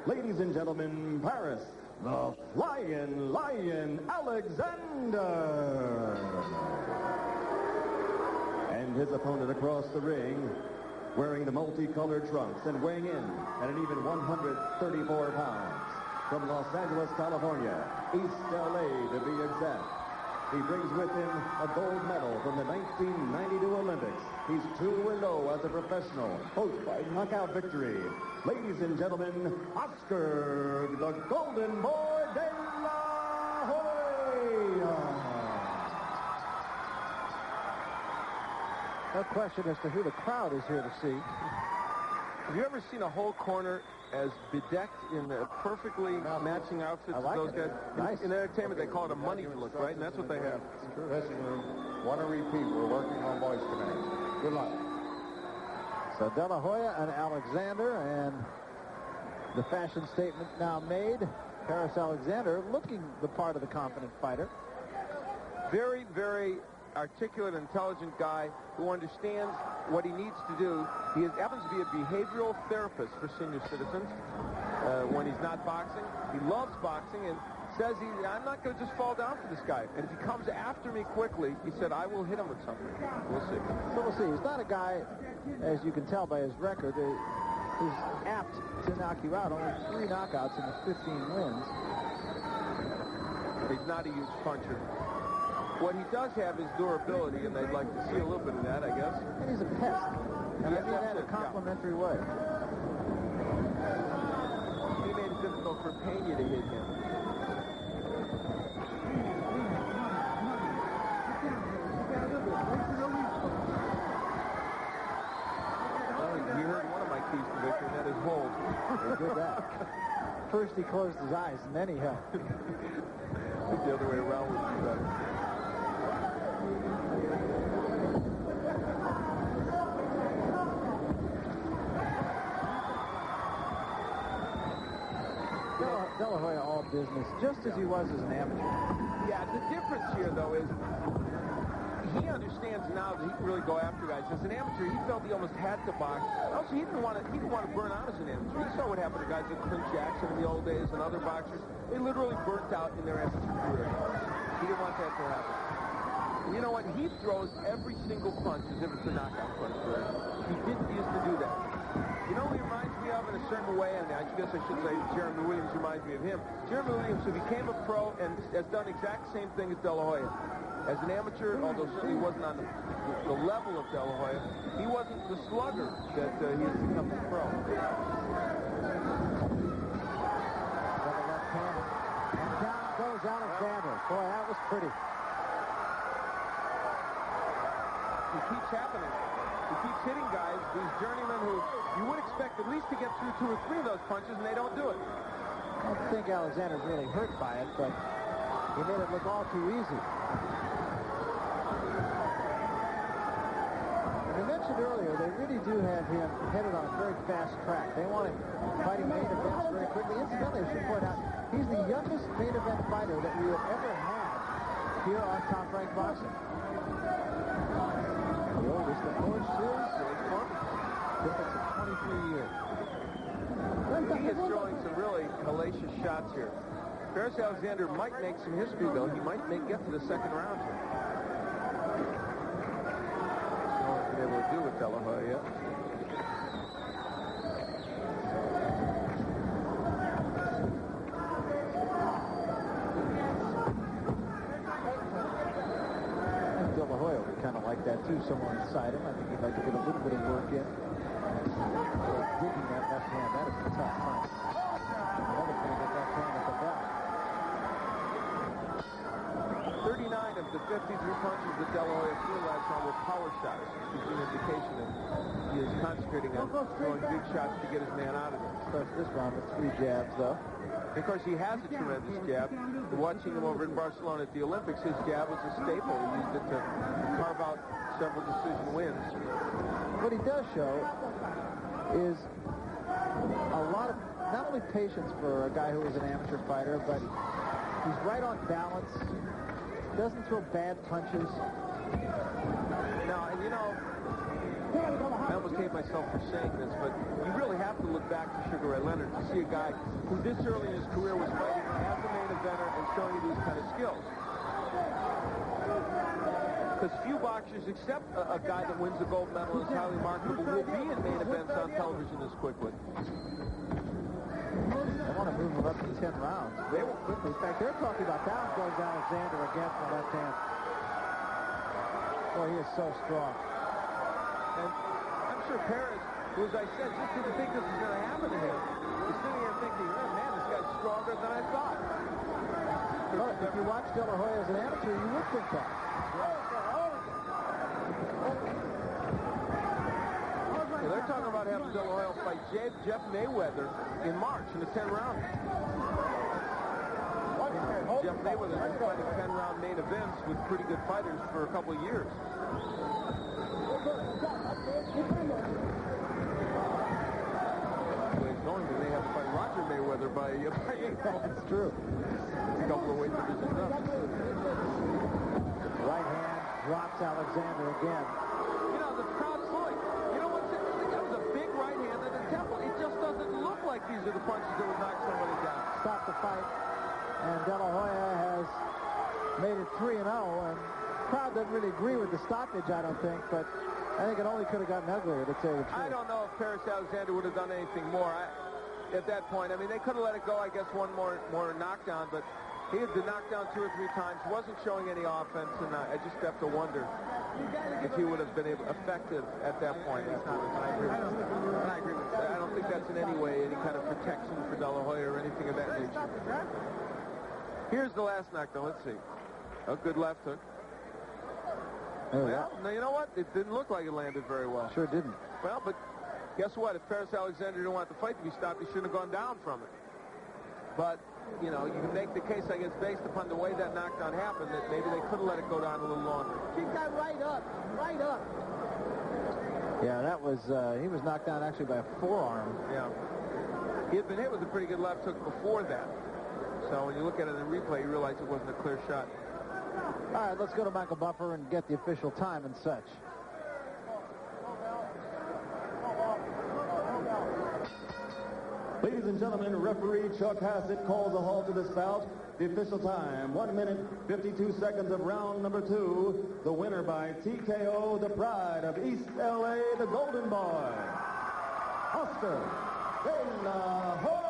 Ladies and gentlemen, Paris, the Flying Lion Alexander. And his opponent across the ring, wearing the multicolored trunks and weighing in at an even 134 pounds. From Los Angeles, California, East LA to be exact. He brings with him a gold medal from the 1992 Olympics. He's 2-0 as a professional, both by knockout victory. Ladies and gentlemen, Oscar, the Golden Boy de la Hoya. No question as to who the crowd is here to see. Have you ever seen a whole corner as bedecked in perfectly matching outfits as those guys? Nice. In entertainment, they call it a money look, right? And that's what they have. Dressing room, want to repeat, we're working on voice command. Good luck. So De La Hoya and Alexander, and the fashion statement now made. Paris Alexander looking the part of the confident fighter. Very, very articulate, intelligent guy who understands what he needs to do. He happens to be a behavioral therapist for senior citizens when he's not boxing. He loves boxing and says, I'm not going to just fall down for this guy. And if he comes after me quickly, he said, I will hit him with something. We'll see. So we'll see. He's not a guy, as you can tell by his record, who's apt to knock you out. Only 3 knockouts in his 15 wins. He's not a huge puncher. What he does have is durability, and they'd like to see a little bit of that, I guess. And he's a pest. And I mean that in a complimentary way. He made it difficult for Pena to hit him. You heard one of my keys to victory, and that is hold. He did that. First he closed his eyes, and then he held. I think the other way around would be better. De La Hoya all business, just as he was as an amateur. Yeah, the difference here, though, is he understands now that he can really go after guys. As an amateur, he felt he almost had to box. Also, he didn't want to burn out as an amateur. He saw what happened to guys like Clint Jackson in the old days and other boxers. They literally burnt out in their amateur career. He didn't want that to happen. And you know what? He throws every single punch as if it's a knockout punch. He didn't used to do that. You know what he reminds me of in a certain way, and I guess I should say Jeremy Williams reminds me of him. Jeremy Williams, who became a pro and has done exact same thing as De La Hoya. As an amateur, although certainly wasn't on the level of De La Hoya, he wasn't the slugger that he has become a pro. Left hand. And down goes Alexander. Boy, that was pretty. It keeps happening. He keeps hitting guys, these journeymen who you would expect at least to get through 2 or 3 of those punches, and they don't do it. I don't think Alexander's really hurt by it, but he made it look all too easy. And I mentioned earlier, they really do have him headed on a very fast track. They want him fighting main events very quickly. Incidentally, I should point out, he's the youngest main event fighter that we have ever had here on Top Rank Boxing. The oldest, of course, is difference of 23 years. He is throwing some really hellacious shots here. Paris Alexander might make some history, though. He might get to the second round here. No one's been able to do with De La Hoya yet. De La Hoya would kind of like that, too, someone inside him. I think he'd like to get a little bit of work in. Digging that left hand, that is a tough punch. Another thing that left hand at the belt. 39 of the 53 punches that De La Hoya threw last round were power shots, which is an indication that he is concentrating on throwing big shots to get his man out of it. Starts this round with 3 jabs, though. And of course, he has a tremendous jab. Watching him over in Barcelona at the Olympics, his jab was a staple. He used it to carve out several decision wins. What he does show is a lot of, not only patience for a guy who is an amateur fighter, but he's right on balance, doesn't throw bad punches. Now, and you know, I almost hate myself for saying this, but you really have to look back to Sugar Ray Leonard to see a guy who this early in his career was fighting as a main eventer and showing you these kind of skills. Because few boxers, except a guy that wins the gold medal is highly marketable, will be in main events on television this quickly. They want to move him up to 10 rounds very quickly. In fact, they're talking about down goes Alexander again from left hand. Boy, he is so strong. And I'm sure Perez, who, as I said, just didn't think this was going to happen to him, is sitting here thinking, oh, man, this guy's stronger than I thought. Well, if you watch De La Hoya as an amateur, you would think that. Yeah, they're talking about having De La Hoya fight Jeff Mayweather in March in a 10-round. Jeff Mayweather has been fighting 10-round main events with pretty good fighters for a couple of years. They may have to fight Roger Mayweather by 8 rounds. That's true. It's a couple of weight divisions up. Right hand drops Alexander again. You know, the crowd's going. You know what's interesting? That was a big right hand at the temple. It just doesn't look like these are the punches that would knock somebody down. Stop the fight. And De La Hoya has made it 3-0. And the crowd doesn't really agree with the stoppage, I don't think. But I think it only could have gotten uglier, to tell you the truth. I don't know if Paris Alexander would have done anything more at that point. I mean, they could have let it go, I guess, one more knockdown, but he had been knocked down 2 or 3 times, wasn't showing any offense, and I just have to wonder if he would have been effective at that point. He's not. I agree with that. I don't think that's in any way any kind of protection for De La Hoya or anything of that nature. Here's the last knockdown. Let's see. A good left hook. Well, now, you know what? It didn't look like it landed very well. Sure didn't. Well, but guess what? If Paris Alexander didn't want the fight to be stopped, he shouldn't have gone down from it. But, you know, you can make the case, I guess, based upon the way that knockdown happened, that maybe they could have let it go down a little longer. Keep that right up. Right up. Yeah, that was, he was knocked down actually by a forearm. Yeah. He had been hit with a pretty good left hook before that. So when you look at it in replay, you realize it wasn't a clear shot. All right, let's go to Michael Buffer and get the official time and such. Ladies and gentlemen, referee Chuck Hassett calls a halt to this bout. The official time, 1 minute, 52 seconds of round number 2. The winner by TKO, the pride of East LA, the Golden Boy, Oscar De La Hoya.